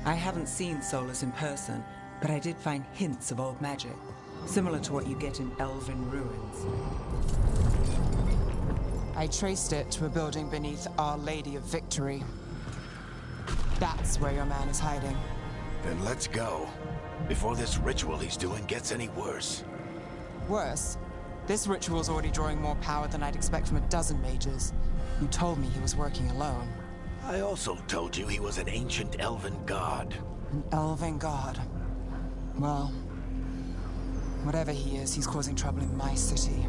I haven't seen Solus in person, but I did find hints of old magic, similar to what you get in elven ruins. I traced it to a building beneath Our Lady of Victory. That's where your man is hiding. Then let's go, before this ritual he's doing gets any worse. Worse, this ritual's already drawing more power than I'd expect from a dozen mages. You told me he was working alone. I also told you he was an ancient elven god. An elven god. Well, whatever he is, he's causing trouble in my city.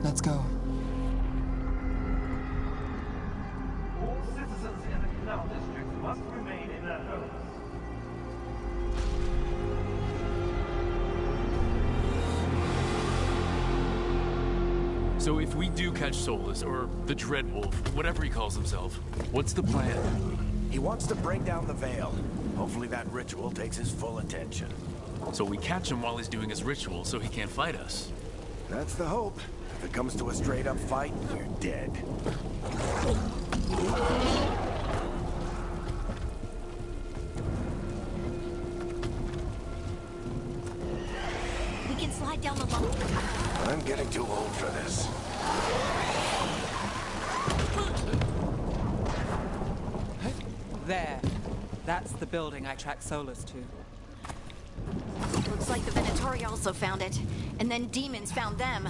Let's go. All citizens in the canal district must remain in their homes. So if we do catch Solus, or the Dreadwolf, whatever he calls himself, what's the plan? He wants to bring down the veil. Hopefully that ritual takes his full attention. So we catch him while he's doing his ritual so he can't fight us. That's the hope. If it comes to a straight-up fight, you're dead. We can slide down the long. I'm getting too old for this. There. That's the building I tracked Solus to. Looks like the Venatori also found it, and then demons found them.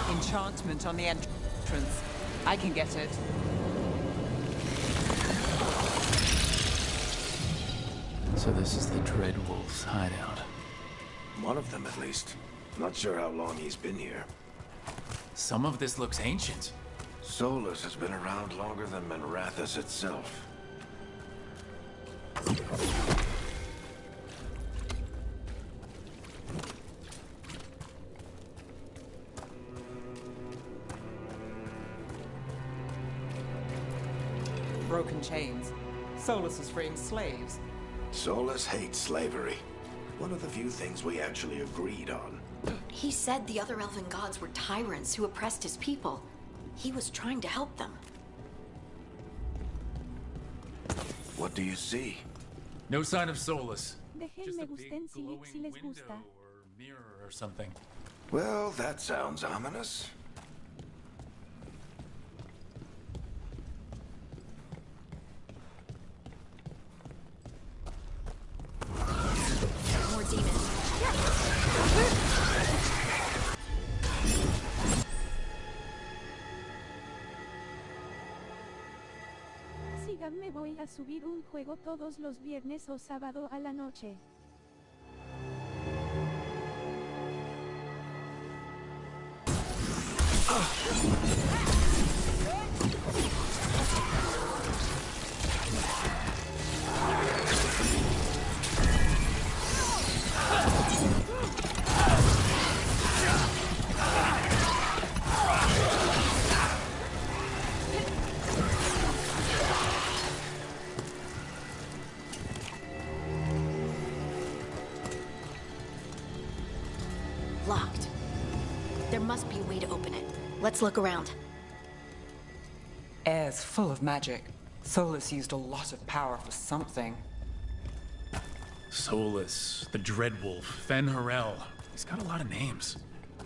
Enchantment on the entrance. I can get it. So this is the Dreadwolf's hideout. One of them, at least. Not sure how long he's been here. Some of this looks ancient. Solus has been around longer than Manrathus itself. Broken chains. Solus was freeing slaves. Solus hates slavery. One of the few things we actually agreed on. He said the other elven gods were tyrants who oppressed his people. He was trying to help them. What do you see? No sign of Solus. Dejen Just me a gusten big si glowing les window gusta. or mirror or something. Well, that sounds ominous. More demons. Síganme, voy a subir un juego todos los viernes o sábado a la noche. Locked. There must be a way to open it. Let's look around. Air's full of magic. Solus used a lot of power for something. Solus, the Dreadwolf, Fen Harel. He's got a lot of names.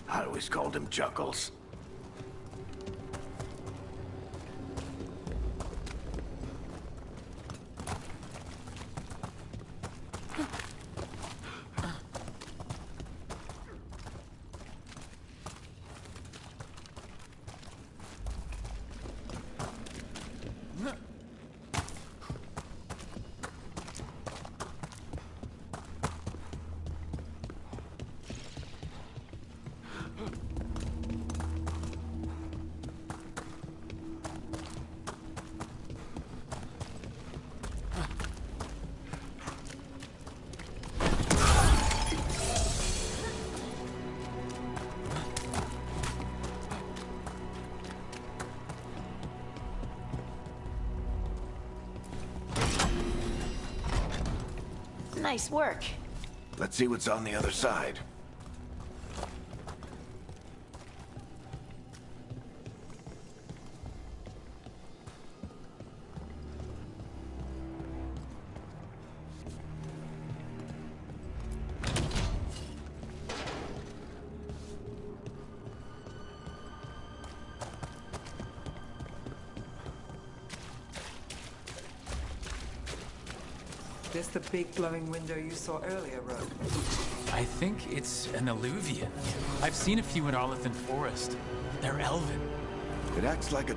I always called him Juggles. Nice work. Let's see what's on the other side. This the big glowing window you saw earlier, Rogue? I think it's an Alluvian. I've seen a few in Arlethan Forest. They're elven. It acts like a...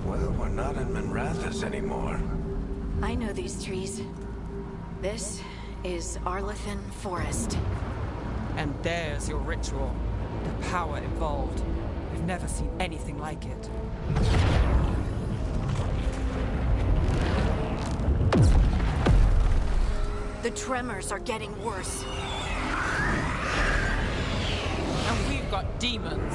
Well, we're not in Minrathous anymore. I know these trees. This is Arlethan Forest. And there's your ritual. The power involved. We've never seen anything like it. The tremors are getting worse. And we've got demons.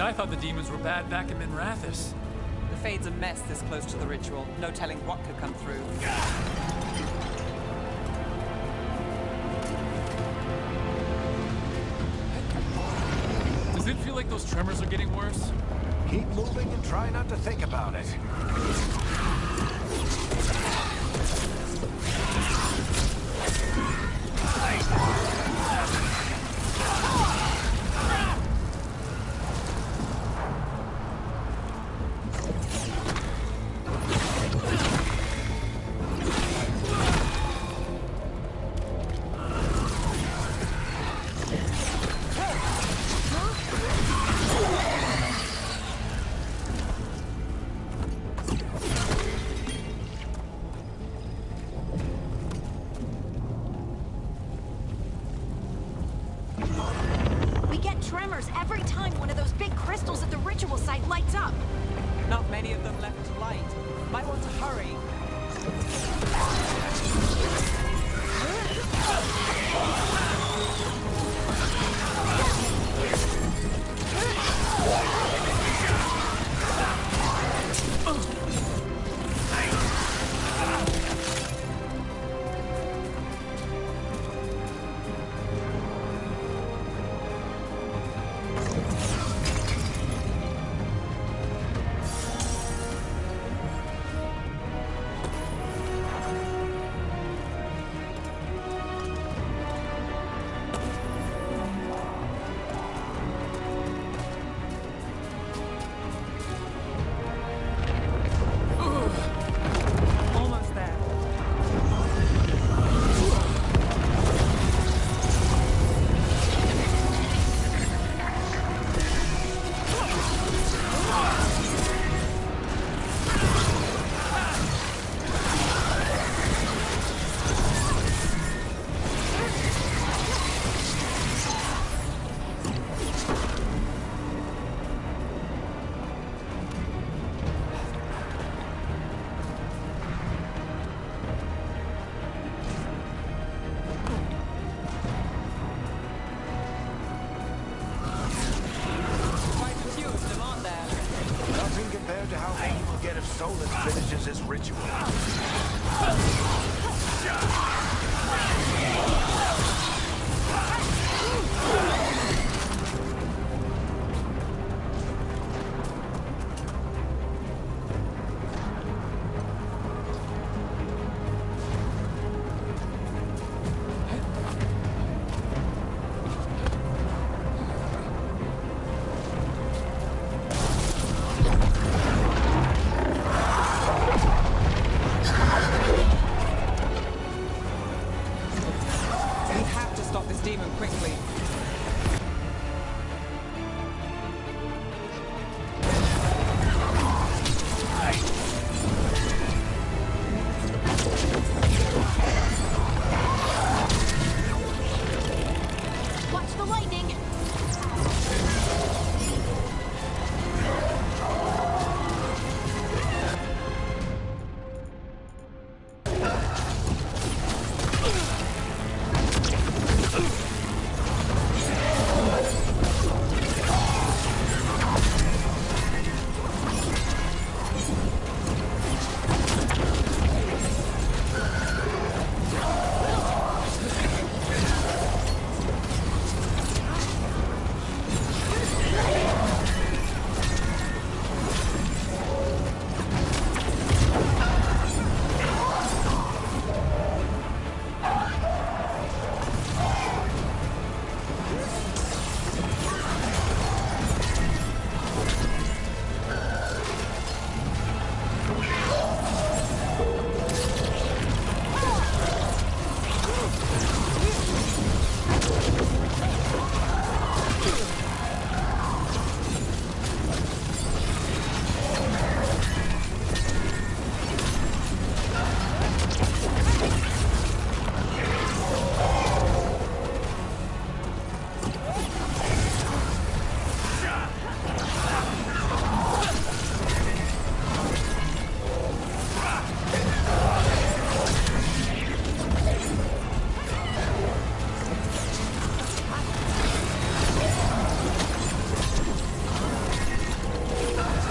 I thought the demons were bad back in Minrathous. The Fade's a mess this close to the ritual. No telling what could come through. Does it feel like those tremors are getting worse? Keep moving and try not to think about it. Tremors every time one of those big crystals at the ritual site lights up. Not many of them left to light. Might want to hurry. Solus' ritual. We have to stop this demon quickly. Watch the lightning!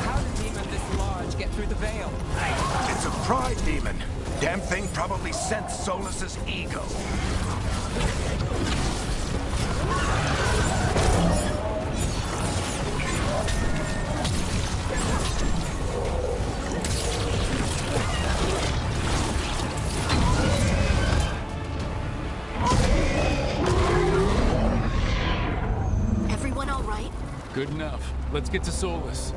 How did a demon this large get through the veil? It's a pride demon. Damn thing probably sensed Solus' ego. Everyone all right? Good enough. Let's get to Solus.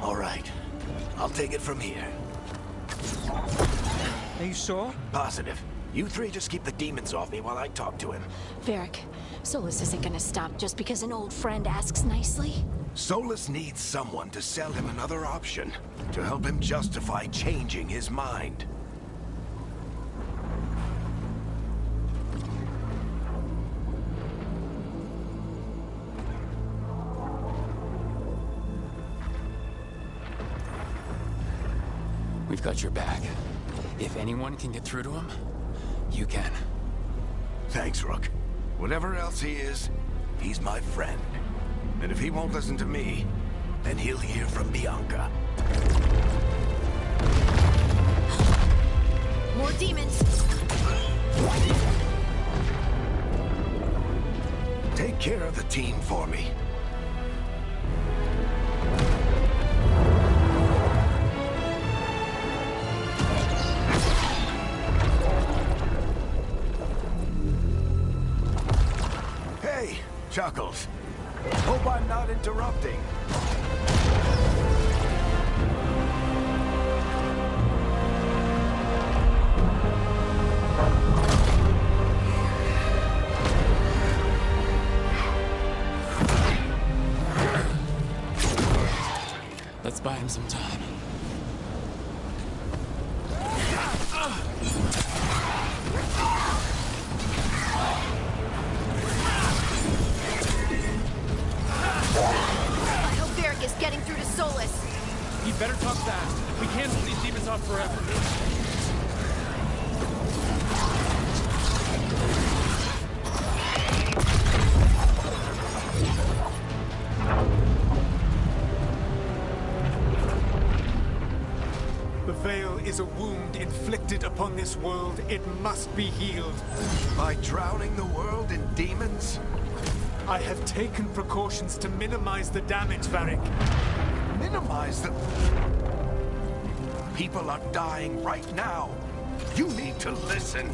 All right. I'll take it from here. Are you sure? Positive. You three just keep the demons off me while I talk to him. Varric, Solus isn't gonna stop just because an old friend asks nicely. Solus needs someone to sell him another option, to help him justify changing his mind. We've got your back. If anyone can get through to him, you can. Thanks, Rook. Whatever else he is, he's my friend. And if he won't listen to me, then he'll hear from Bianca. More demons! Take care of the team for me. Hey, Chuckles. Hope I'm not interrupting. Let's buy him some time. better talk fast. We can't hold these demons off forever. The veil is a wound inflicted upon this world. It must be healed. By drowning the world in demons? I have taken precautions to minimize the damage, Varric. Minimize the... People are dying right now. You need to listen.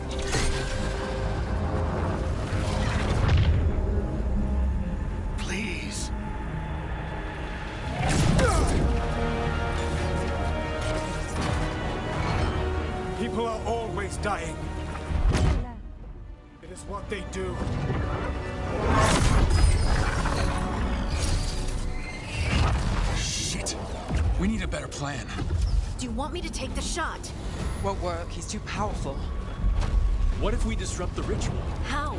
Please. People are always dying. Hola. It is what they do. Shit. We need a better plan. Do you want me to take the shot? Won't work. He's too powerful. What if we disrupt the ritual? How?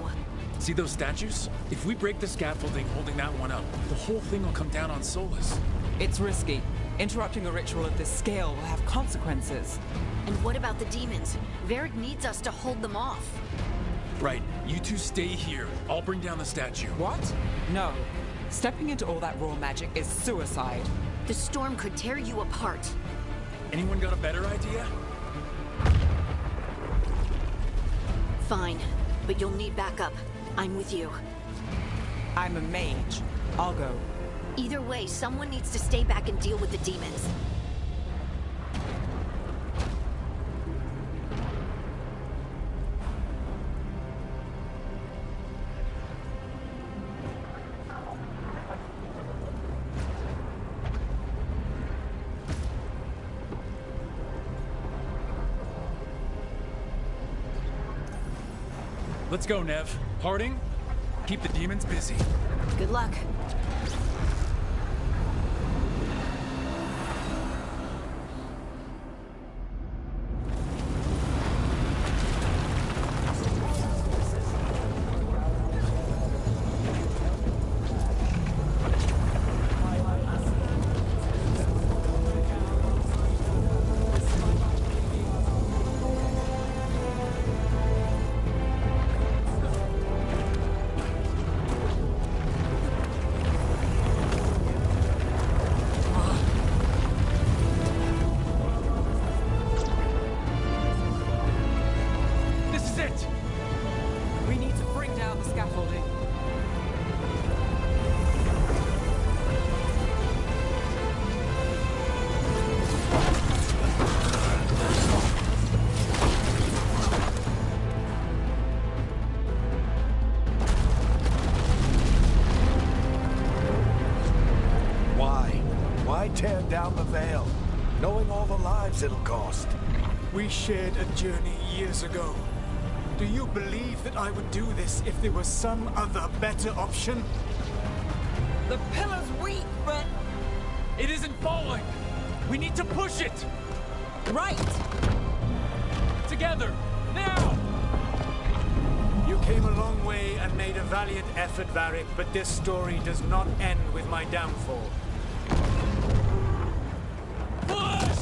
See those statues? If we break the scaffolding holding that one up, the whole thing will come down on Solus. It's risky. Interrupting a ritual of this scale will have consequences. And what about the demons? Varric needs us to hold them off. Right, you two stay here. I'll bring down the statue. What? No. Stepping into all that raw magic is suicide. The storm could tear you apart. Anyone got a better idea? Fine, but you'll need backup. I'm with you. I'm a mage. I'll go. Either way, someone needs to stay back and deal with the demons. Let's go, Nev. Harding, keep the demons busy. Good luck. This is it! We need to bring down the scaffolding. Why tear down the veil, knowing all the lives it'll cost? We shared a journey years ago. Do you believe that I would do this if there was some other better option? The pillar's weak, but... It isn't falling! We need to push it! Right! Together! Now! You came a long way and made a valiant effort, Varric, but this story does not end with my downfall. Push!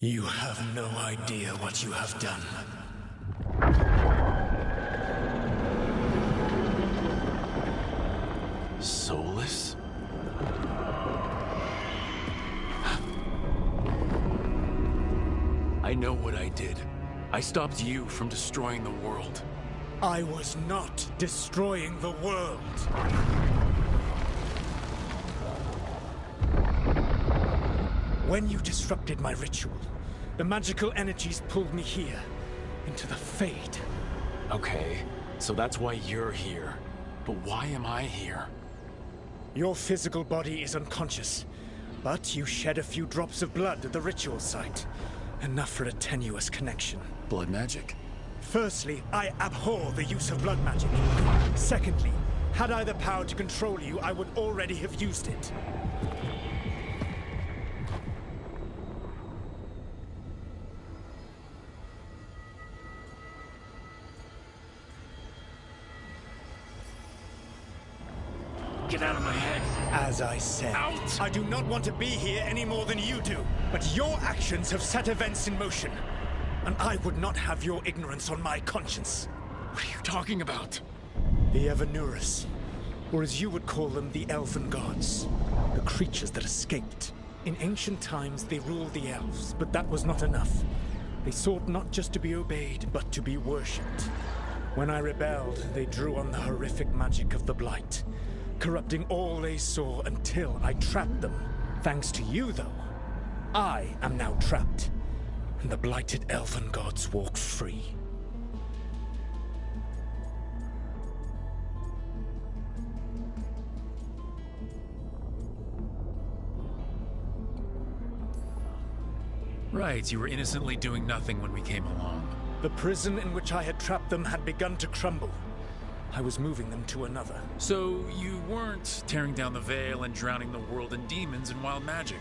You have no idea what you have done. Soulless? I know what I did. I stopped you from destroying the world. I was not destroying the world. When you disrupted my ritual, the magical energies pulled me here, into the Fade. Okay, so that's why you're here. But why am I here? Your physical body is unconscious, but you shed a few drops of blood at the ritual site. Enough for a tenuous connection. Blood magic? Firstly, I abhor the use of blood magic. Secondly, had I the power to control you, I would already have used it. Get out of my head! As I said, Out! I do not want to be here any more than you do. But your actions have set events in motion. And I would not have your ignorance on my conscience. What are you talking about? The Evanurus, or as you would call them, the Elven Gods. The creatures that escaped. In ancient times, they ruled the elves, but that was not enough. They sought not just to be obeyed, but to be worshipped. When I rebelled, they drew on the horrific magic of the Blight, corrupting all they saw until I trapped them. Thanks to you, though, I am now trapped, and the blighted Elven Gods walk free. Right, you were innocently doing nothing when we came along. The prison in which I had trapped them had begun to crumble. I was moving them to another. So you weren't tearing down the veil and drowning the world in demons and wild magic?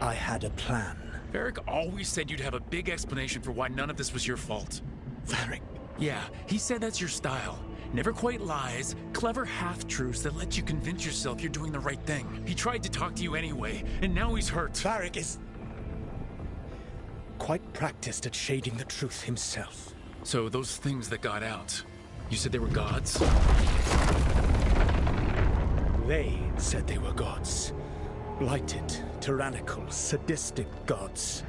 I had a plan. Varric always said you'd have a big explanation for why none of this was your fault. Varric? Yeah, he said that's your style. Never quite lies, clever half-truths that let you convince yourself you're doing the right thing. He tried to talk to you anyway, and now he's hurt. Varric is quite practiced at shading the truth himself. So those things that got out, you said they were gods? They said they were gods. Blighted, tyrannical, sadistic gods.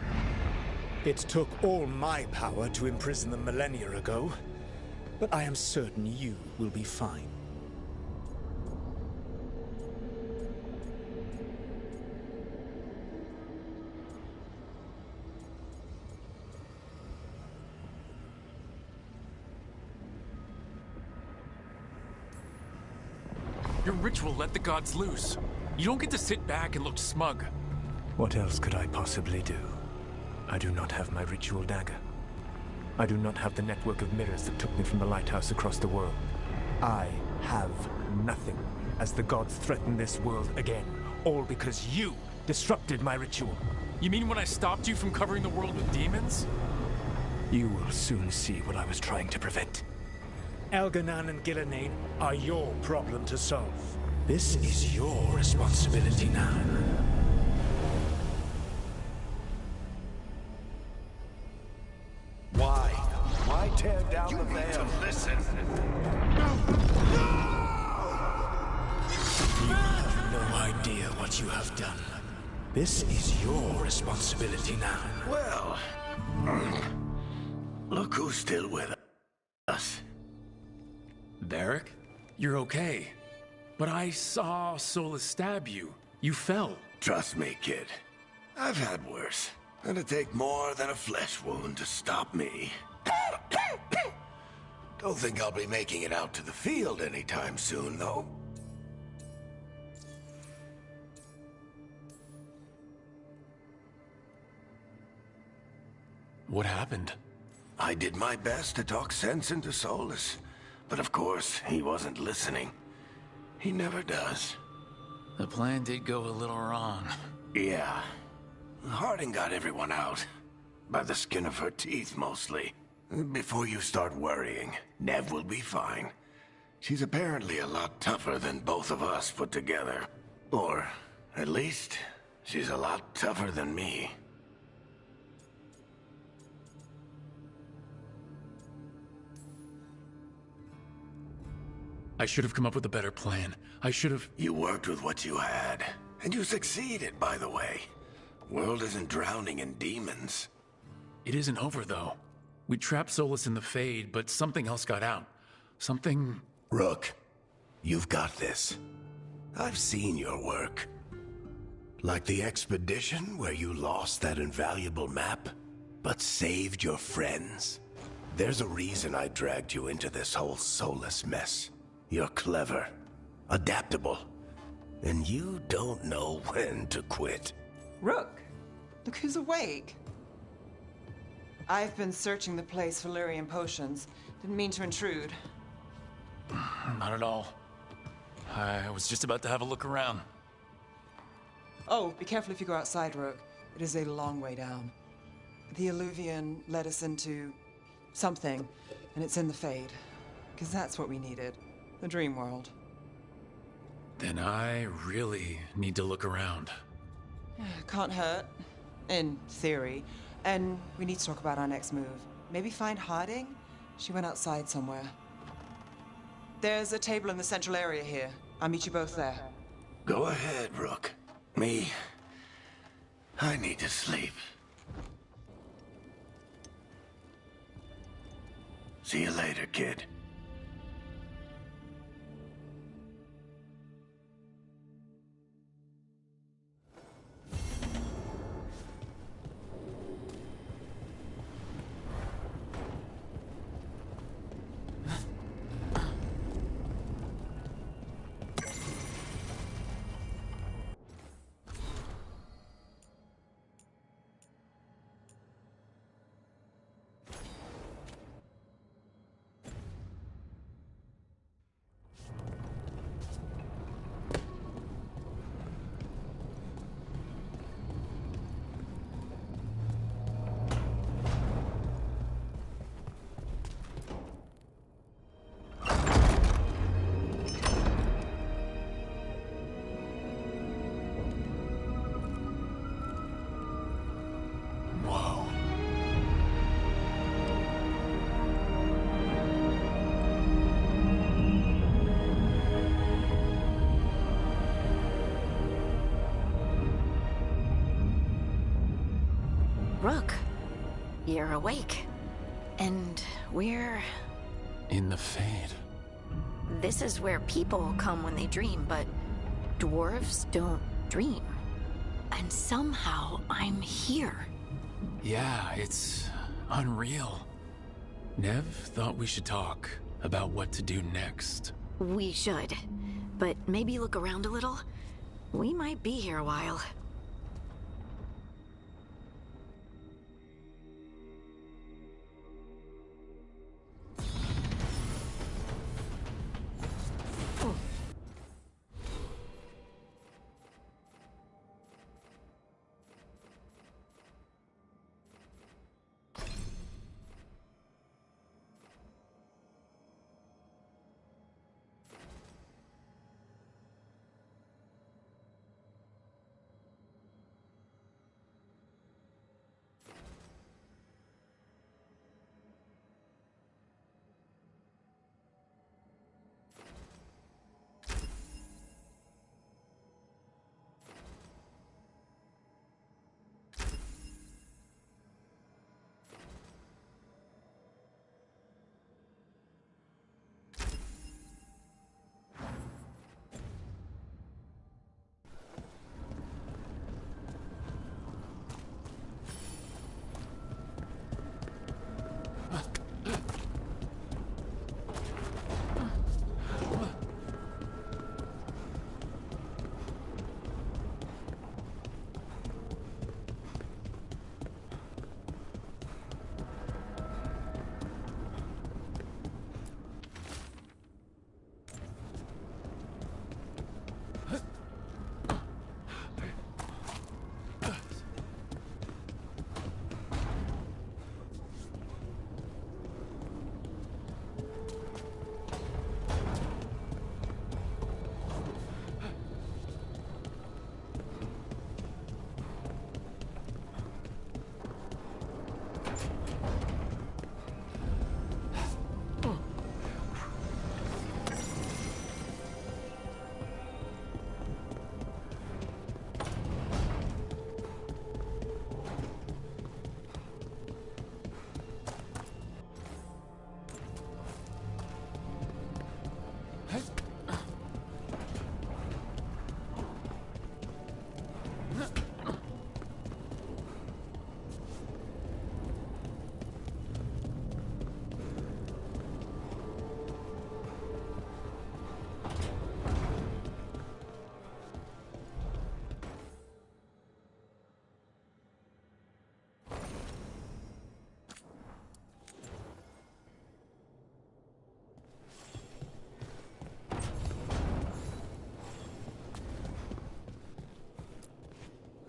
It took all my power to imprison them millennia ago, but I am certain you will be fine. Your ritual let the gods loose. You don't get to sit back and look smug. What else could I possibly do? I do not have my ritual dagger. I do not have the network of mirrors that took me from the lighthouse across the world. I have nothing as the gods threaten this world again. All because you disrupted my ritual. You mean when I stopped you from covering the world with demons? You will soon see what I was trying to prevent. Elganan and Gillenane are your problem to solve. This is your responsibility now. Why? Why tear down the veil? Listen. You have no idea what you have done. This is your responsibility now. Well, look who's still with us. Varric? You're okay. But I saw Solus stab you. You fell. Trust me, kid. I've had worse. It'd take more than a flesh wound to stop me. Don't think I'll be making it out to the field anytime soon, though. What happened? I did my best to talk sense into Solus. But of course, he wasn't listening. He never does. The plan did go a little wrong. Yeah. Harding got everyone out. By the skin of her teeth, mostly. Before you start worrying, Nev will be fine. She's apparently a lot tougher than both of us put together. Or, at least, She's a lot tougher than me. I should have come up with a better plan. I should have... You worked with what you had, and you succeeded, by the way. World isn't drowning in demons. It isn't over, though. We trapped Solus in the Fade, but something else got out. Something... Rook, you've got this. I've seen your work. Like the expedition where you lost that invaluable map, but saved your friends. There's a reason I dragged you into this whole Solus mess. You're clever, adaptable, and you don't know when to quit. Rook, look who's awake. I've been searching the place for Lyrian potions. Didn't mean to intrude. Not at all. I was just about to have a look around. Oh, be careful if you go outside, Rook. It is a long way down. The Alluvian led us into something, and it's in the Fade. Because that's what we needed. The dream world. Then I really need to look around. Can't hurt. In theory. And we need to talk about our next move. Maybe find Harding? She went outside somewhere. There's a table in the central area here. I'll meet you both there. Go ahead, Rook. Me, I need to sleep. See you later, kid. Rook, you're awake. And we're... In the Fade. This is where people come when they dream, but dwarves don't dream. And somehow I'm here. Yeah, it's unreal. Nev thought we should talk about what to do next. We should. But maybe look around a little. We might be here a while.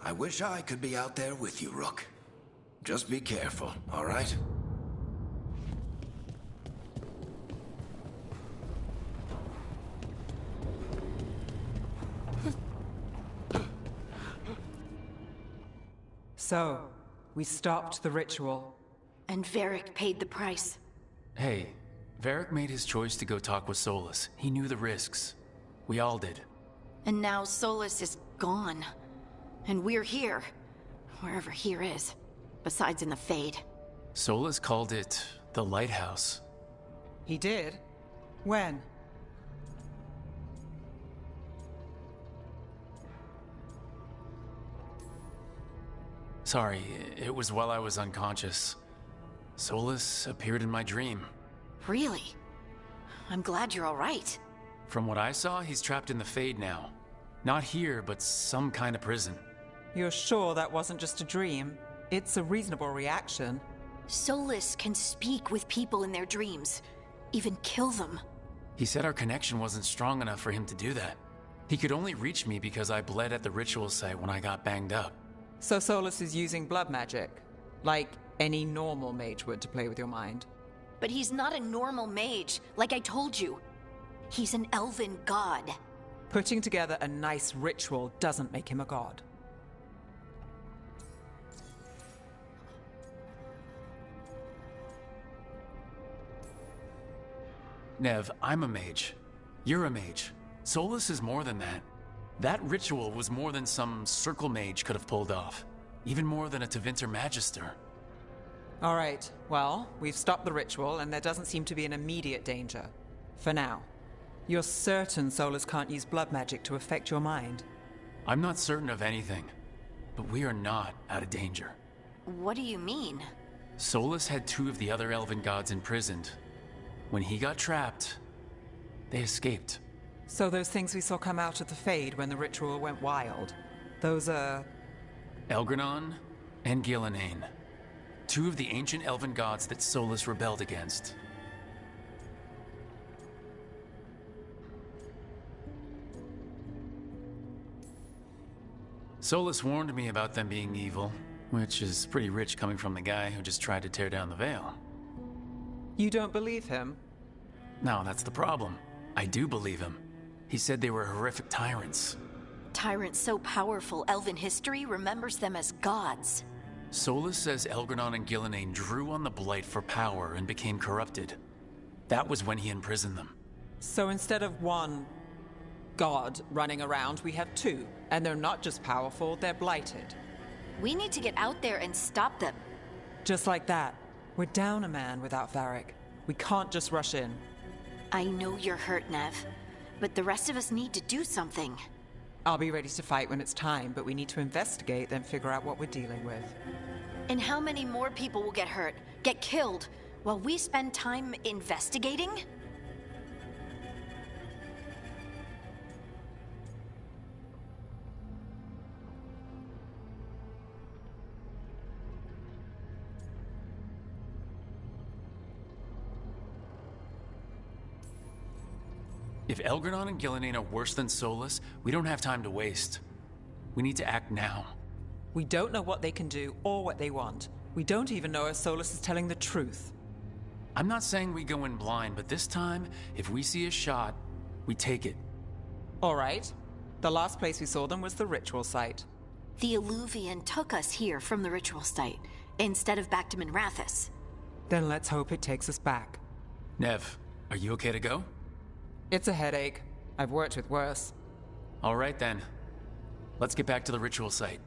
I wish I could be out there with you, Rook. Just be careful, all right? So, we stopped the ritual. And Varric paid the price. Hey, Varric made his choice to go talk with Solus. He knew the risks. We all did. And now Solus is gone. And we're here. Wherever here is. Besides in the Fade. Solus called it the Lighthouse. He did? When? Sorry, it was while I was unconscious. Solus appeared in my dream. Really? I'm glad you're all right. From what I saw, he's trapped in the Fade now. Not here, but some kind of prison. You're sure that wasn't just a dream? It's a reasonable reaction. Solus can speak with people in their dreams. Even kill them. He said our connection wasn't strong enough for him to do that. He could only reach me because I bled at the ritual site when I got banged up. So Solus is using blood magic, like any normal mage would to play with your mind. But he's not a normal mage, like I told you. He's an elven god. Putting together a nice ritual doesn't make him a god. Nev, I'm a mage. You're a mage. Solus is more than that. That ritual was more than some circle mage could have pulled off. Even more than a Tevinter Magister. All right, well, we've stopped the ritual and there doesn't seem to be an immediate danger. For now. You're certain Solus can't use blood magic to affect your mind? I'm not certain of anything, but we are not out of danger. What do you mean? Solus had 2 of the other elven gods imprisoned. When he got trapped, they escaped. So those things we saw come out of the Fade when the ritual went wild, those are... Elgranon and Gillenane. 2 of the ancient elven gods that Solus rebelled against. Solus warned me about them being evil, which is pretty rich coming from the guy who just tried to tear down the veil. You don't believe him? No, that's the problem. I do believe him. He said they were horrific tyrants. Tyrants so powerful, elven history remembers them as gods. Solus says Elgranon and Gillenane drew on the Blight for power and became corrupted. That was when he imprisoned them. So instead of one god running around, we have 2. And they're not just powerful, they're blighted. We need to get out there and stop them. Just like that. We're down a man without Varric. We can't just rush in. I know you're hurt, Nev, but the rest of us need to do something. I'll be ready to fight when it's time, but we need to investigate, then figure out what we're dealing with. And how many more people will get hurt, get killed, while we spend time investigating? If Elgranon and Gillenane are worse than Solus, we don't have time to waste. We need to act now. We don't know what they can do or what they want. We don't even know if Solus is telling the truth. I'm not saying we go in blind, but this time, if we see a shot, we take it. All right. The last place we saw them was the ritual site. The Illuvian took us here from the ritual site, instead of back to Minrathous. Then let's hope it takes us back. Nev, are you okay to go? It's a headache. I've worked with worse. All right then. Let's get back to the ritual site.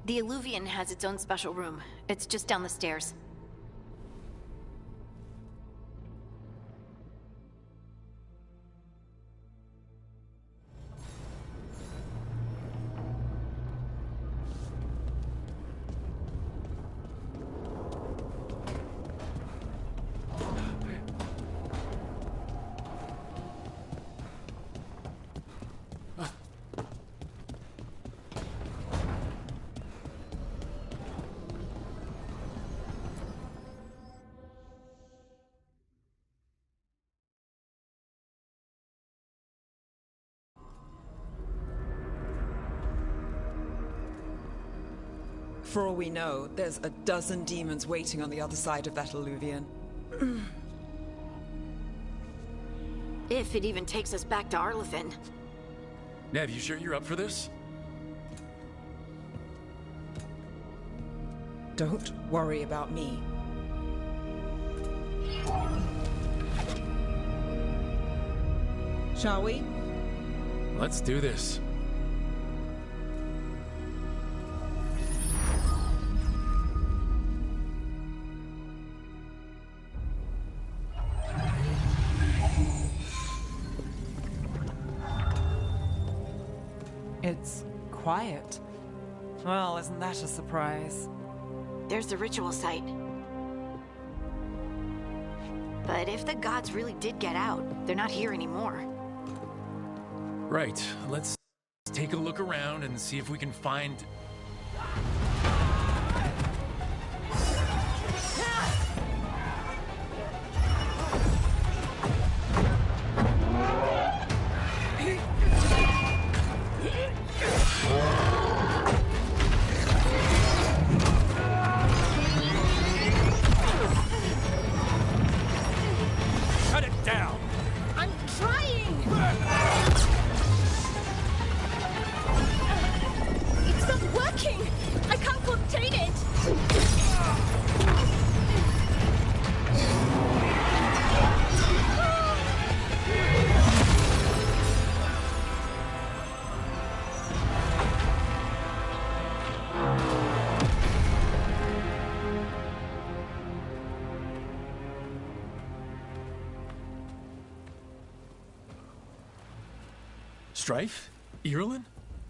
The Illuvian has its own special room. It's just down the stairs. For all we know, there's a dozen demons waiting on the other side of that alluvion. If it even takes us back to Arlethan. Nev, you sure you're up for this? Don't worry about me. Shall we? Let's do this. It's quiet. Well, isn't that a surprise? There's the ritual site. But if the gods really did get out, they're not here anymore. Right, let's take a look around and see if we can find... Cut it down! I'm trying! It's not working! I can't contain it! Strife? Irulan?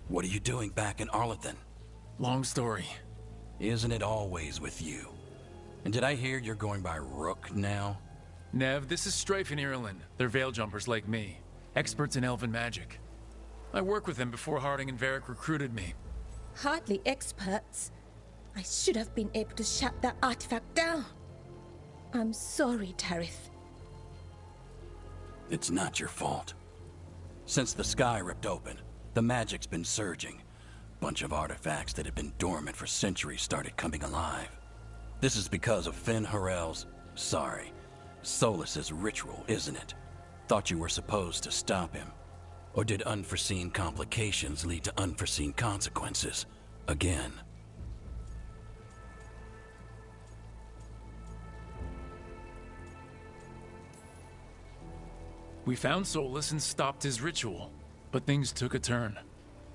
What are you doing back in Arlethan? Long story. Isn't it always with you? And did I hear you're going by Rook now? Nev, this is Strife and Irulan. They're veil jumpers like me. Experts in elven magic. I worked with them before Harding and Varric recruited me. Hardly experts. I should have been able to shut that artifact down. I'm sorry, Tarith. It's not your fault. Since the sky ripped open, the magic's been surging. Bunch of artifacts that had been dormant for centuries started coming alive. This is because of Finn Harel's... Solus's ritual, isn't it? Thought you were supposed to stop him. Or did unforeseen complications lead to unforeseen consequences? Again. We found Solus and stopped his ritual, but things took a turn.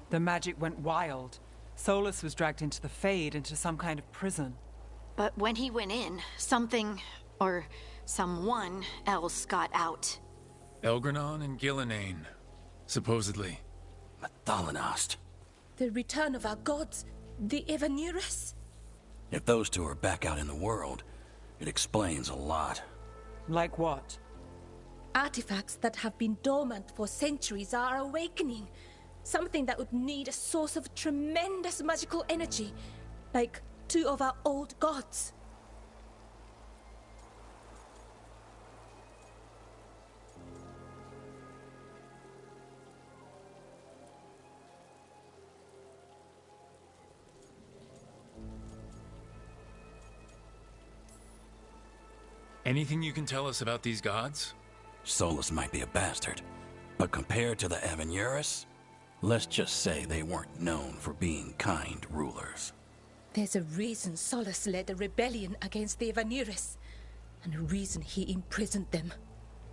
The magic went wild. Solus was dragged into the Fade, into some kind of prison. But when he went in, something, or someone else got out. Elgranon and Gillenane, supposedly. Mathalanost. The return of our gods, the Evanurus? If those two are back out in the world, it explains a lot. Like what? Artifacts that have been dormant for centuries are awakening. Something that would need a source of tremendous magical energy, like two of our old gods. Anything you can tell us about these gods? Solus might be a bastard, but compared to the Evanurus, let's just say they weren't known for being kind rulers. There's a reason Solus led a rebellion against the Evanurus, and a reason he imprisoned them.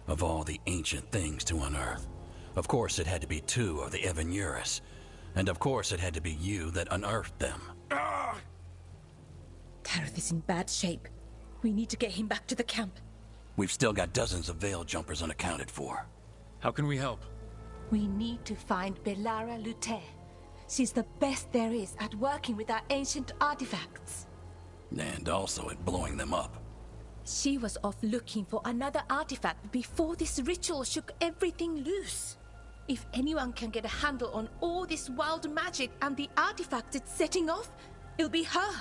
Of all the ancient things to unearth, of course it had to be two of the Evanurus, and of course it had to be you that unearthed them. Tarith is in bad shape. We need to get him back to the camp. We've still got dozens of veil jumpers unaccounted for. How can we help? We need to find Belara Lute. She's the best there is at working with our ancient artifacts. And also at blowing them up. She was off looking for another artifact before this ritual shook everything loose. If anyone can get a handle on all this wild magic and the artifacts it's setting off, it'll be her.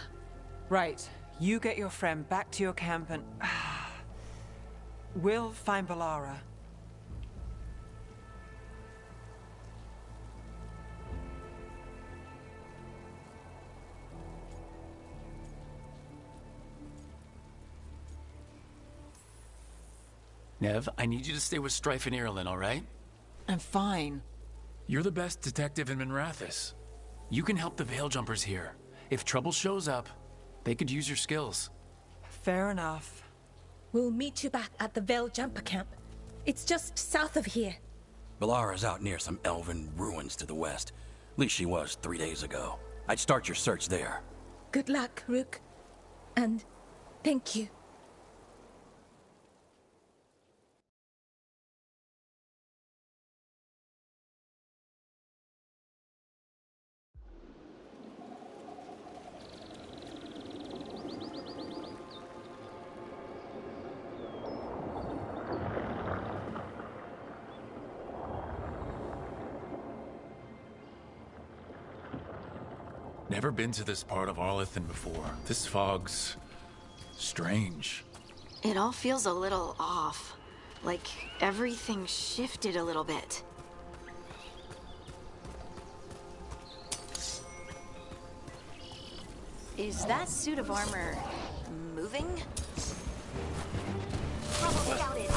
Right. You get your friend back to your camp and... we'll find Belara. Nev, I need you to stay with Strife and Irulan, all right? I'm fine. You're the best detective in Minrathous. You can help the Veil Jumpers here. If trouble shows up, they could use your skills. Fair enough. We'll meet you back at the Veil Jumper Camp. It's just south of here. Balara's out near some elven ruins to the west. At least she was 3 days ago. I'd start your search there. Good luck, Rook. And thank you. Never been to this part of Arlethan before. This fog's strange. It all feels a little off. Like everything shifted a little bit. Is that suit of armor moving? Trouble scouted.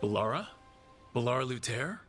Balara? Balara Luther?